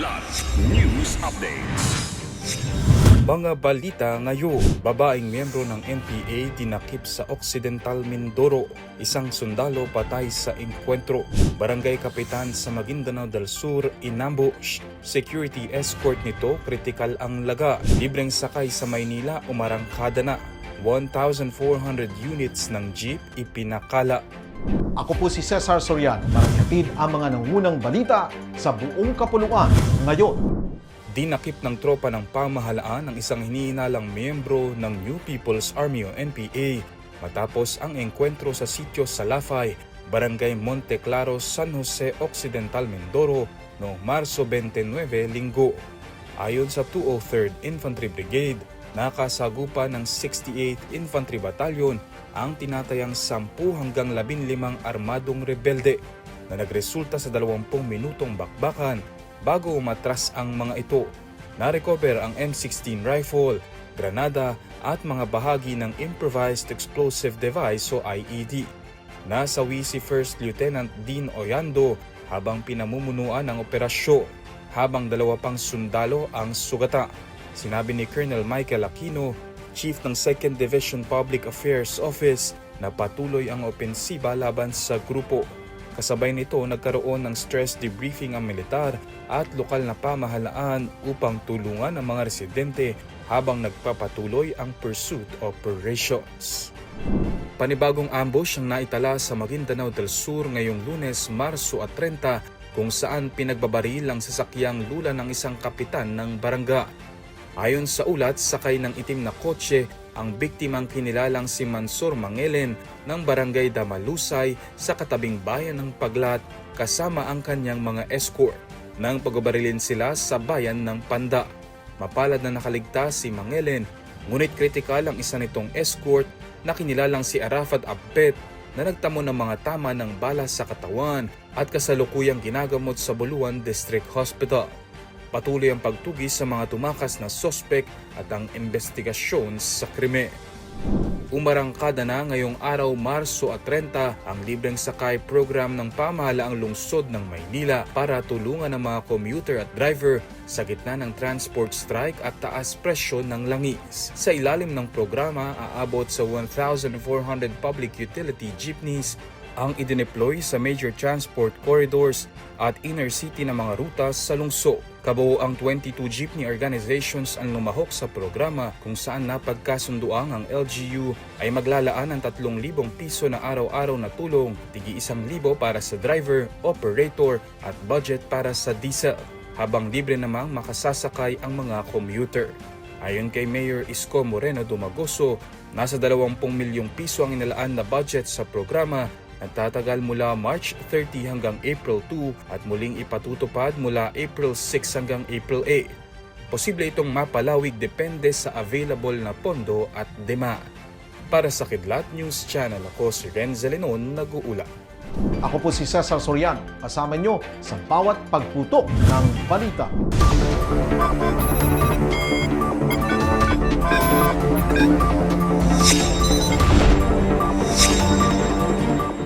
Kilat News Updates. Mga balita ngayon, babaeng miyembro ng NPA dinakip sa Occidental Mindoro. Isang sundalo patay sa engkwentro. Barangay Kapitan sa Maguindanao del Sur, inambush. Security escort nito, kritikal ang laga. Libreng sakay sa Maynila, umarangkada na. 1,400 units ng jeep ipinakala. Ako po si Cesar Soriano para ihatid ang mga nangunang balita sa buong kapuluan ngayon. Dinakip ng tropa ng pamahalaan ang isang hinihinalang miyembro ng New People's Army o NPA matapos ang engkwentro sa sitio Salafay, Barangay Monte Claro, San Jose Occidental, Mindoro noong Marso 29, Linggo. Ayon sa 203rd Infantry Brigade, nakasagupa ng 68th Infantry Battalion ang tinatayang 10 hanggang 15 armadong rebelde na nagresulta sa 20 minutong bakbakan bago umatras ang mga ito. Na-recover ang M16 rifle, granada at mga bahagi ng Improvised Explosive Device o IED. Nasawi si First Lieutenant Dean Oyando habang pinamumunuan ng operasyon, habang 2 pang sundalo ang sugata. Sinabi ni Colonel Michael Aquino, Chief ng 2nd Division Public Affairs Office, na patuloy ang opensiba laban sa grupo. Kasabay nito, nagkaroon ng stress debriefing ang militar at lokal na pamahalaan upang tulungan ang mga residente habang nagpapatuloy ang pursuit operations. Panibagong ambush ang naitala sa Maguindanao del Sur ngayong Lunes, Marso 30, kung saan pinagbabaril ang sasakyang lula ng isang kapitan ng barangay. Ayon sa ulat, sakay ng itim na kotse ang biktimang kinilalang si Mansur Mangelen ng Barangay Damalusay sa katabing bayan ng Paglat kasama ang kanyang mga escort. Nang pagbabarilin sila sa bayan ng Panda. Mapalad na nakaligtas si Mangelen, ngunit kritikal ang isa nitong escort na kinilalang si Arafat Abet na nagtamo ng mga tama ng bala sa katawan at kasalukuyang ginagamot sa Buluan District Hospital. Patuloy ang pagtugis sa mga tumakas na sospek at ang investigasyon sa krimen. Umarangkada na ngayong araw, Marso 30, ang libreng sakay program ng pamahalaang lungsod ng Maynila para tulungan ang mga commuter at driver sa gitna ng transport strike at taas presyo ng langis. Sa ilalim ng programa, aabot sa 1,400 public utility jeepneys ang idineploy sa major transport corridors at inner city na mga rutas sa lungsod. Kabuo ang 22 jeepney organizations ang lumahok sa programa kung saan napagkasunduang ang LGU ay maglalaan ng 3,000 piso na araw-araw na tulong, tigi 1,000 para sa driver, operator at budget para sa diesel, habang libre namang makasasakay ang mga commuter. Ayon kay Mayor Isko Moreno Dumagoso, nasa 20 milyong piso ang inalaan na budget sa programa. Nagtatagal mula March 30 hanggang April 2 at muling ipatutupad mula April 6 hanggang April 8. Posible itong mapalawig depende sa available na pondo at demand. Para sa Kidlat News Channel, ako si Renzo Lenon, nag-uula. Ako po si Cesar Soriano, kasama nyo sa bawat pagputok ng balita.